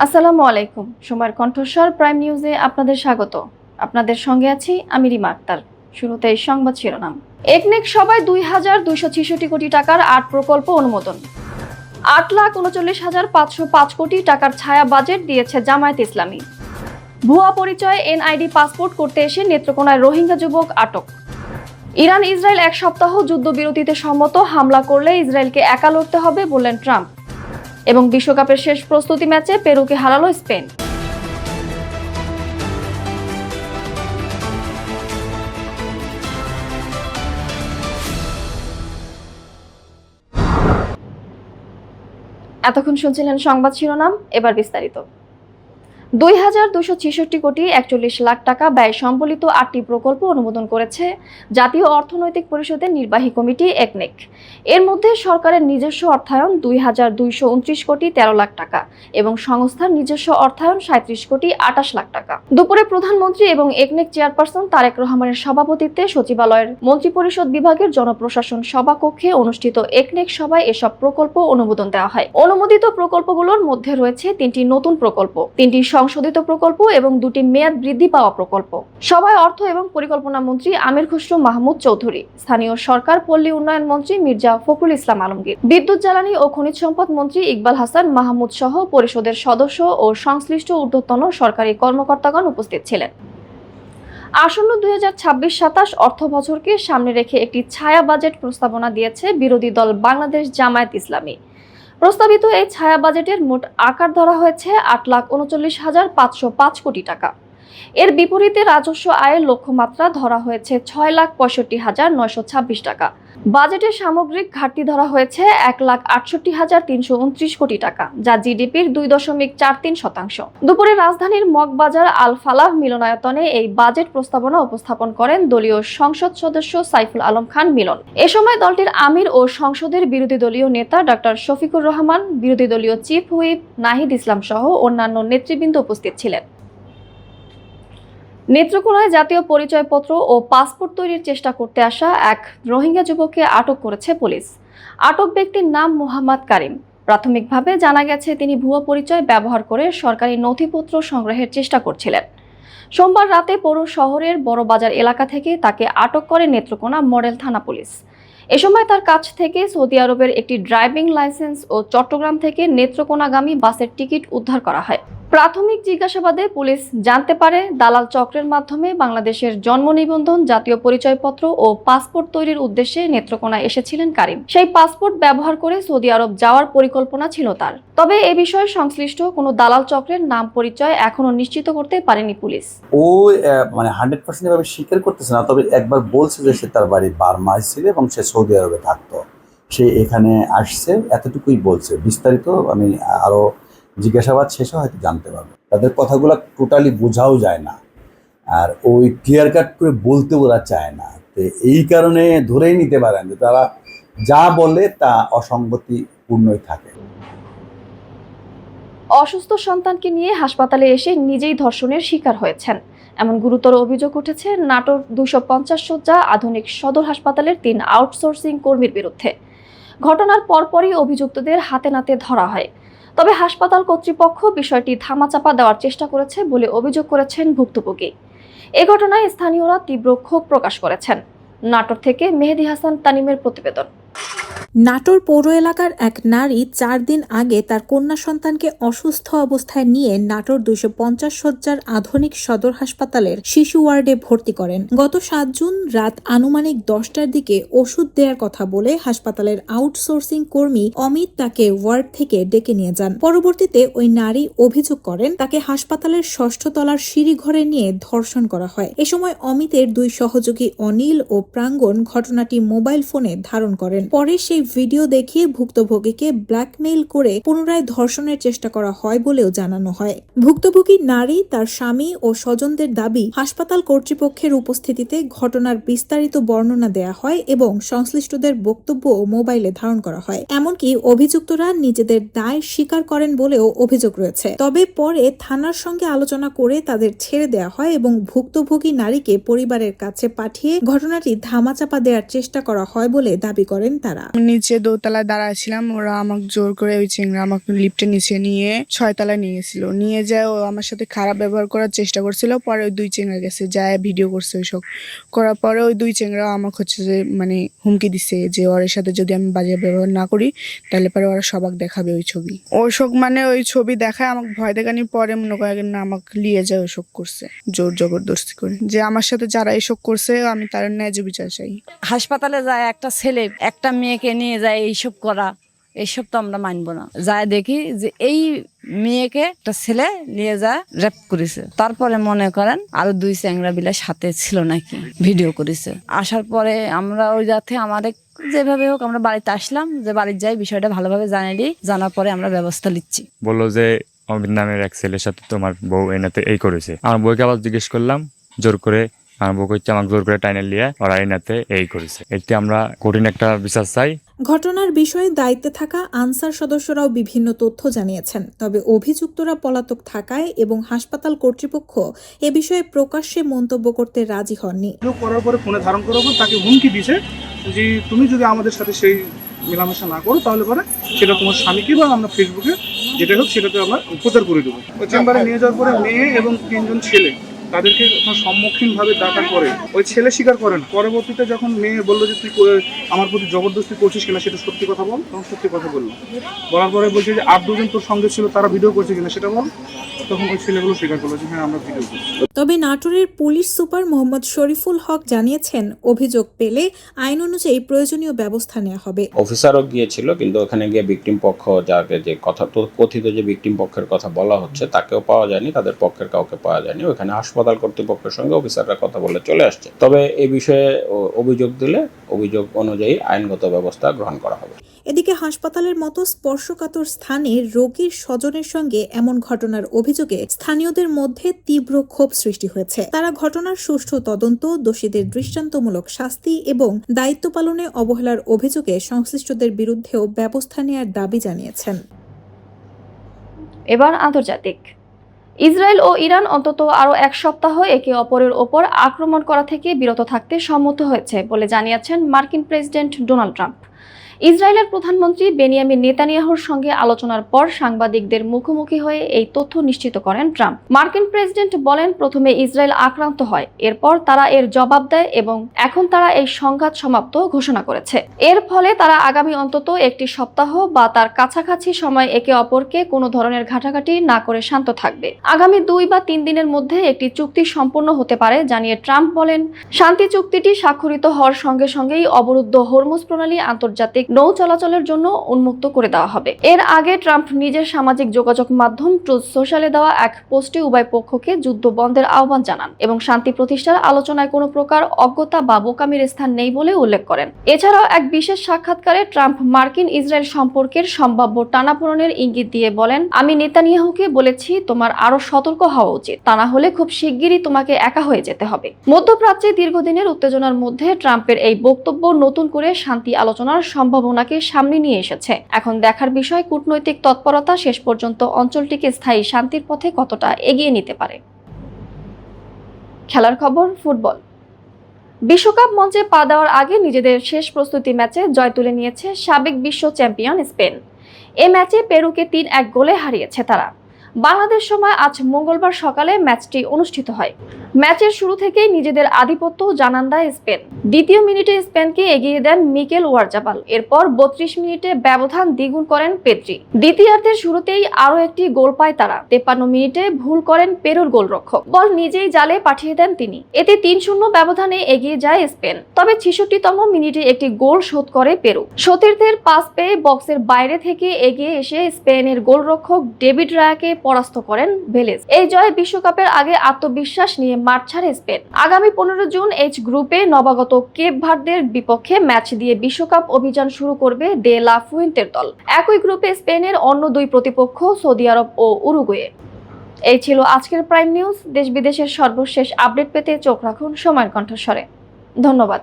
আসসালামু আলাইকুম। সময়ের কণ্ঠস্বর প্রাইম নিউজে আপনাদের স্বাগত। আপনাদের সঙ্গে আছি আমি রিমা আক্তার। শুরুতেই সংবাদ শিরোনাম। একনেক সভায় ২,২৬৬ কোটি টাকার ৮ প্রকল্প অনুমোদন। ৮,৩৯,৫০৫ কোটি টাকার ছায়া বাজেট দিয়েছে জামায়াত ইসলামী। ভুয়া পরিচয়ে এনআইডি পাসপোর্ট করতে এসে নেত্রকোনায় রোহিঙ্গা যুবক আটক। ইরান ইসরায়েল এক সপ্তাহ যুদ্ধবিরতিতে সম্মত, হামলা করলে ইসরায়েলকে একা লড়তে হবে বললেন ট্রাম্প। এবং বিশ্বকাপের শেষ প্রস্তুতি ম্যাচে পেরুকে হারালো স্পেন। এতক্ষণ শুনছিলেন সংবাদ শিরোনাম, এবার বিস্তারিত। ২,২৬৬ কোটি ৪১ লাখ টাকা ব্যয় সম্বলিত ৮টি প্রকল্প অনুমোদন করেছে জাতীয় অর্থনৈতিক পরিষদের নির্বাহী কমিটি একনেক। এর মধ্যে সরকারের নিজস্ব অর্থায়ন ২,২২৯ কোটি ১৩ লাখ টাকা এবং সংস্থার নিজস্ব অর্থায়ন ৩৭ কোটি ২৮ লাখ টাকা। দুপুরে প্রধানমন্ত্রী এবং একনেক চেয়ারপারসন তারেক রহমানের সভাপতিত্বে সচিবালয়ের মন্ত্রিপরিষদ বিভাগের জনপ্রশাসন সভাকক্ষে অনুষ্ঠিত একনেক সভায় এসব প্রকল্প অনুমোদন দেওয়া হয়। অনুমোদিত প্রকল্পগুলোর মধ্যে রয়েছে ৩টি নতুন প্রকল্প, ৩টি সংশোধিত প্রকল্প এবং ২টি মেয়াদ বৃদ্ধি পাওয়া প্রকল্প। সভায় অর্থ এবং পরিকল্পনা মন্ত্রী আমির খুসরো মাহমুদ চৌধুরী, স্থানীয় সরকার পল্লী উন্নয়ন মন্ত্রী মির্জা ফখরুল ইসলাম আলমগীর, বিদ্যুৎ জ্বালানি ও খনিজ সম্পদ মন্ত্রী ইকবাল হাসান মাহমুদ সহ পরিষদের সদস্য ও সংশ্লিষ্ট ঊর্ধ্বতন সরকারি কর্মকর্তাগণ উপস্থিত ছিলেন। আসন্ন ২০২৬-২৭ অর্থ বছরকে সামনে রেখে একটি ছায়া বাজেট প্রস্তাবনা দিয়েছে বিরোধী দল বাংলাদেশ জামায়াত ইসলামী। প্রস্তাবিত এই ছায়া বাজেটের মোট আকার ধরা হয়েছে ৮,৩৯,৫০৫ কোটি টাকা। এর বিপরীতে রাজস্ব আয়ের লক্ষ্যমাত্রা ধরা হয়েছে ৬,৬৫,৯২৬ টাকা। বাজেটের সামগ্রিক ঘাটতি ধরা হয়েছে ১,৬৮,৩২৯ কোটি টাকা, যা জিডিপির ২.৪৩%। দুপুরে রাজধানীর মগবাজার আল ফালাহ মিলনায়তনে এই বাজেট প্রস্তাবনা উপস্থাপন করেন দলীয় সংসদ সদস্য সাইফুল আলম খান মিলন। এ সময় দলটির আমির ও সংসদের বিরোধী দলীয় নেতা ডক্টর শফিকুর রহমান, বিরোধী দলীয় চিফ হুইপ নাহিদ ইসলাম সহ অন্যান্য নেতৃবৃন্দ উপস্থিত ছিলেন। নেত্রকোনায় জাতীয় পরিচয়পত্র ও পাসপোর্ট তৈরির চেষ্টা করতে আসা এক রোহিঙ্গা যুবককে আটক করেছে পুলিশ। আটক ব্যক্তির নাম মোহাম্মদ কারিম। প্রাথমিকভাবে জানা গেছে তিনি ভুয়া পরিচয় ব্যবহার করে সরকারি নথিপত্র সংগ্রহের চেষ্টা করছিলেন। সোমবার রাতে পৌর শহরের বড়বাজার এলাকা থেকে তাকে আটক করে নেত্রকোনা মডেল থানা পুলিশ। এ সময় তার কাছ থেকে সৌদি আরবের একটি ড্রাইভিং লাইসেন্স ও চট্টগ্রাম থেকে নেত্রকোনাগামী বাসের টিকিট উদ্ধার করা হয়। প্রাথমিক জিজ্ঞাসাবাদে পুলিশ জানতে পারে দালাল চক্রের মাধ্যমে বাংলাদেশের জন্ম নিবন্ধন, জাতীয় পরিচয়পত্র ও পাসপোর্ট তৈরির উদ্দেশ্যে নেত্রকোনায় এসেছিলেন কারিম। সেই পাসপোর্ট ব্যবহার করে সৌদি আরব যাওয়ার পরিকল্পনা ছিল তার। তবে এ বিষয়ে সংশ্লিষ্ট কোনো দালাল চক্রের নাম পরিচয় এখনো নিশ্চিত করতে পারেনি পুলিশ। ও 100% এভাবে স্বীকার করতেছে না, তবে একবার বলছে যে সে তার বাড়ি বার্মায় ছিল এবং সে সৌদি আরবে থাকতো, সে এখানে আসছে, এতটুকুই বলছে। বিস্তারিত আমি আরো জিজ্ঞাসাবাদ শেষে হয়তো জানতে পারবো। তাদের কথাগুলো টোটালি বোঝাও যায় না, আর ওই ক্লিয়ার কাট করে বলতে ওরা চায় না। তো এই কারণে ধরেই নিতে পারেন যে তারা যা বলে তা অসঙ্গতিপূর্ণই থাকে। অসুস্থ সন্তানকে নিয়ে হাসপাতালে এসে নিজেই ধর্ষণের শিকার হয়েছেন এমন গুরুতর অভিযোগ উঠেছে নাটোর ২৫০ শয্যা আধুনিক সদর হাসপাতালের ৩ আউটসোর্সিং কর্মীর বিরুদ্ধে। ঘটনার পরপরই অভিযুক্তদের হাতে নাতে ধরা হয়। তবে হাসপাতাল কর্তৃপক্ষ বিষয়টি ধামাচাপা দেওয়ার চেষ্টা করেছে বলে অভিযোগ করেছেন ভুক্তভোগী। এ ঘটনায় স্থানীয়রা তীব্র ক্ষোভ প্রকাশ করেছেন। নাটোর থেকে মেহেদী হাসান তানিমের প্রতিবেদন। নাটোর পৌর এলাকার এক নারী ৪ দিন আগে তার কন্যা সন্তানকে অসুস্থ অবস্থায় নিয়ে নাটোর ২৫০ শয্যার আধুনিক সদর হাসপাতালের শিশু ওয়ার্ডে ভর্তি করেন। গত ৭ জুন রাত আনুমানিক ১০টার দিকে ওষুধ দেওয়ার কথা বলে হাসপাতালের আউটসোর্সিং কর্মী অমিত তাকে ওয়ার্ড থেকে ডেকে নিয়ে যান। পরবর্তীতে ওই নারী অভিযোগ করেন তাকে হাসপাতালের ৬ষ্ঠ তলার সিঁড়ি ঘরে নিয়ে ধর্ষণ করা হয়। এ সময় অমিতের ২ সহযোগী অনিল ও প্রাঙ্গণ ঘটনাটি মোবাইল ফোনে ধারণ করেন। পরে সেই ভিডিও দেখিয়ে ভুক্তভোগীকে ব্ল্যাকমেইল করে পুনরায় ধর্ষণের চেষ্টা করা হয় বলেও জানানো হয়। ভুক্তভোগী নারী, তার স্বামী ও স্বজনদের দাবি, হাসপাতাল কর্তৃপক্ষের উপস্থিতিতে ঘটনার বিস্তারিত বর্ণনা দেয়া হয় এবং সংশ্লিষ্টদের বক্তব্য মোবাইলে ধারণ করা হয়। এমনকি অভিযুক্তরা নিজেদের দায় স্বীকার করেন বলেও অভিযোগ রয়েছে। তবে পরে থানার সঙ্গে আলোচনা করে তাদের ছেড়ে দেওয়া হয় এবং ভুক্তভোগী নারীকে পরিবারের কাছে পাঠিয়ে ঘটনাটি ধামাচাপা দেওয়ার চেষ্টা করা হয় বলে দাবি করেন তারা। নিচে দোতলায় দাঁড়াচ্ছিলাম, ওরা আমাকে জোর করে ওই চিংড়া আমাকে লিফটের নিচে নিয়ে 6 তলায় নিয়ে গেছিল। নিয়ে যায় ও আমার সাথে খারাপ ব্যবহার করার চেষ্টা করছিল। পরে ওই 2 চিংড়া গেছে, যায় ভিডিও করছে ওইসব করার পরে ওই 2 চিংড়া আমাকে হচ্ছে যে মানে হুমকি দিছে যে ওর সাথে যদি আমি বাজে ব্যবহার না করি তাহলে পরে ওরা সবাক দেখাবে ওই ছবি। ওসব মানে ওই ছবি দেখায় আমাকে ভয় দেখানির পরে মনে করেন না আমাকে নিয়ে যায় ওসব করছে জোর জবরদস্তি করে। যে আমার সাথে যারা এসব করছে আমি তার ন্যায্য বিচার চাই। হাসপাতালে যায় একটা ছেলে একটা মেয়েকে নিয়ে যায় এইসব করা, এইসব তো আমরা মানবো না। যায় দেখি যে এই মেয়েকে একটা ছেলে নিয়ে যায় রেপ করেছে। তারপরে মনে করেন আরো 2 চ্যাংড়া বিলা সাথে ছিল নাকি ভিডিও করেছে। আসার পরে আমরা ওই যাতে আমাদের যেভাবে হোক আমরা বাড়িতে আসলাম, যে বাড়ির যাই বিষয়টা ভালোভাবে জানালি, জানার পরে আমরা ব্যবস্থা নিচ্ছি। বললো যে অমিত নামের এক ছেলের সাথে তোমার বউ এনাতে এই করেছে। আমার বউকে আবার জিজ্ঞেস করলাম, জোর করে আমার বউ হচ্ছে আমাকে জোর করে টাইনে নিয়ে ওরা এনাতে এই করেছে। এতে আমরা কঠিন একটা বিচার চাই। ঘটনার বিষয়ে দায়িত্বে থাকা আনসার সদস্যরাও বিভিন্ন তথ্য জানিয়েছেন। তবে অভিযুক্তরা পলাতক থাকায় এবং হাসপাতাল কর্তৃপক্ষ এ বিষয়ে প্রকাশ্যে মন্তব্য করতে রাজি হননি। করার পরে ফোনে ধারণ করার পর তাকে হুমকি দিছে যে তুমি যদি আমাদের সাথে সেই মেলামেশা না করো তাহলে পরে সেটা তোমার স্বামীকে বা আমরা ফেসবুকে যেটা হোক সেটাতে আমরা প্রচার করে দেবো। ওই চেম্বারে নিয়ে যাওয়ার পরে মেয়ে এবং 3 জন ছেলে তাদেরকে সম্মুখীনভাবে ডাকার পরে ওই ছেলে স্বীকার করেন। পরবর্তীতে যখন মেয়ে বললো যে তুই আমার প্রতি জবরদস্তি করছিস কিনা সেটা সত্যি কথা বল, তখন সত্যি কথা বললো। বলার পরে বলছে যে আর 2 জন তোর সঙ্গে ছিল তারা ভিডিও করছে কিনা সেটা বল, তখন ওই ছেলেগুলো স্বীকার করলো যে হ্যাঁ আমরা ভিডিও করছি। তবে নাটোরের পুলিশ সুপার মোহাম্মদ শরীফুল হক জানিয়েছেন অভিযোগ পেলে আইন অনুযায়ী প্রয়োজনীয় ব্যবস্থা নেওয়া হবে। অফিসারও গিয়েছিল, কিন্তু ওখানে গিয়ে ভিকটিম পক্ষ যাকে যে কথা তো কথিত যে ভিকটিম পক্ষের কথা বলা হচ্ছে তাকেও পাওয়া যায়নি, তাদের পক্ষের কাউকে পাওয়া যায়নি। ওখানে হাসপাতাল কর্তৃপক্ষের সঙ্গে অফিসাররা কথা বলে চলে আসছে। তবে এই বিষয়ে অভিযোগ দিলে অভিযোগ অনুযায়ী আইনগত ব্যবস্থা গ্রহণ করা হবে। এদিকে হাসপাতালের মতো স্পর্শকাতর স্থানে রোগীর স্বজনের সঙ্গে এমন ঘটনার অভিযোগে স্থানীয়দের মধ্যে তীব্র ক্ষোভ সৃষ্টি হয়েছে। তারা ঘটনার সুষ্ঠু তদন্ত, দোষীদের দৃষ্টান্তমূলক শাস্তি এবং দায়িত্ব পালনে অবহেলার অভিযোগে সংশ্লিষ্টদের বিরুদ্ধেও ব্যবস্থা নেওয়ার দাবি জানিয়েছেন। এবার আন্তর্জাতিক। ইসরায়েল ও ইরান অন্তত আরও 1 সপ্তাহ একে অপরের ওপর আক্রমণ করা থেকে বিরত থাকতে সম্মত হয়েছে বলে জানিয়েছেন মার্কিন প্রেসিডেন্ট ডোনাল্ড ট্রাম্প। ইসরায়েলের প্রধানমন্ত্রী বেনিয়ামিন নেতানিয়াহুর সঙ্গে আলোচনার পর সাংবাদিকদের মুখোমুখি হয়ে এই তথ্য নিশ্চিত করেন ট্রাম্প। মার্কিন প্রেসিডেন্ট বলেন, প্রথমে ইসরায়েল আক্রান্ত হয়, এরপর তারা এর জবাব দেয় এবং এখন তারা এই সংঘাত সমাপ্ত ঘোষণা করেছে। এর ফলে তারা আগামী অন্তত 1 সপ্তাহ বা তার কাছাকাছি সময় একে অপরকে কোনো ধরনের ঘাটাঘাটি না করে শান্ত থাকবে। আগামী 2 বা 3 দিনের মধ্যে একটি চুক্তি সম্পূর্ণ হতে পারে জানিয়ে ট্রাম্প বলেন, শান্তি চুক্তিটি স্বাক্ষরিত হওয়ার সঙ্গে সঙ্গেই অবরুদ্ধ হরমুজ প্রণালী আন্তর্জাতিক নৌ চলাচলের জন্য উন্মুক্ত করে দেওয়া হবে। এর আগে ট্রাম্প নিজের সামাজিক যোগাযোগ মাধ্যম ট্রুথ সোশ্যালে দেওয়া এক পোস্টে উভয় পক্ষকে যুদ্ধ বন্ধের আহ্বান জানান এবং শান্তি প্রতিষ্ঠার আলোচনায় কোনো প্রকার অজ্ঞতা বা বোকামির স্থান নেই বলে উল্লেখ করেন। এছাড়াও এক বিশেষ সাক্ষাৎকারে ট্রাম্প মার্কিন ইসরায়েল সম্পর্কের সম্ভাব্য টানাপোড়েনের ইঙ্গিত দিয়ে বলেন, আমি নেতানিয়াহুকে বলেছি তোমার আরো সতর্ক হওয়া উচিত, তা না হলে খুব শিগগিরই তোমাকে একা হয়ে যেতে হবে। মধ্যপ্রাচ্যে দীর্ঘদিনের উত্তেজনার মধ্যে ট্রাম্পের এই বক্তব্য নতুন করে শান্তি আলোচনার সম্ভাবনাকে সামনে নিয়ে এসেছে। এখন দেখার বিষয় কূটনৈতিক তৎপরতা শেষ পর্যন্ত অঞ্চলটিকে স্থায়ী শান্তির পথে কতটা এগিয়ে নিতে পারে। খেলার খবর, ফুটবল। বিশ্বকাপ মঞ্চে পা দেওয়ার আগে নিজেদের শেষ প্রস্তুতি ম্যাচে জয় তুলে নিয়েছে সাবেক বিশ্ব চ্যাম্পিয়ন স্পেন। এ ম্যাচে পেরুকে 3-1 গোলে হারিয়েছে তারা। বাংলাদেশ সময় আজ মঙ্গলবার সকালে ম্যাচটি অনুষ্ঠিত হয়। ম্যাচের শুরু থেকেই নিজেদের আধিপত্য জানান দেয় স্পেন। দ্বিতীয় মিনিটে স্পেনকে এগিয়ে দেন মিকেল ওয়ারজাবাল। এরপর 32 মিনিটে ব্যবধান দ্বিগুণ করেন পেদ্রি। দ্বিতীয়ার্ধের শুরুতেই আরও একটি গোল পায় তারা। 53 মিনিটে ভুল করেন পেরুর গোলরক্ষক, বল নিজেই জালে পাঠিয়ে দেন তিনি। এতে 3-0 ব্যবধানে এগিয়ে যায় স্পেন। তবে 66তম মিনিটে একটি গোল শোধ করে পেরু। সতীর্থের পাস পেয়ে বক্সের বাইরে থেকে এগিয়ে এসে স্পেনের গোলরক্ষক ডেভিড রায়াকে পরাস্ত করেন ভেলেজ। এই জয় বিশ্বকাপের আগে আত্মবিশ্বাস নিয়ে মাঠ ছাড়ে স্পেন। আগামী 15 জুন এইচ গ্রুপে নবাগত কেপ ভার্দের বিপক্ষে ম্যাচ দিয়ে বিশ্বকাপ অভিযান শুরু করবে দে লা ফুয়েন্তের দল। একই গ্রুপে স্পেনের অন্য 2 প্রতিপক্ষ সৌদি আরব ও উরুগুয়ে। এই ছিল আজকের প্রাইম নিউজ। দেশ বিদেশের সর্বশেষ আপডেট পেতে চোখ রাখুন সময়ের কণ্ঠস্বরে। ধন্যবাদ।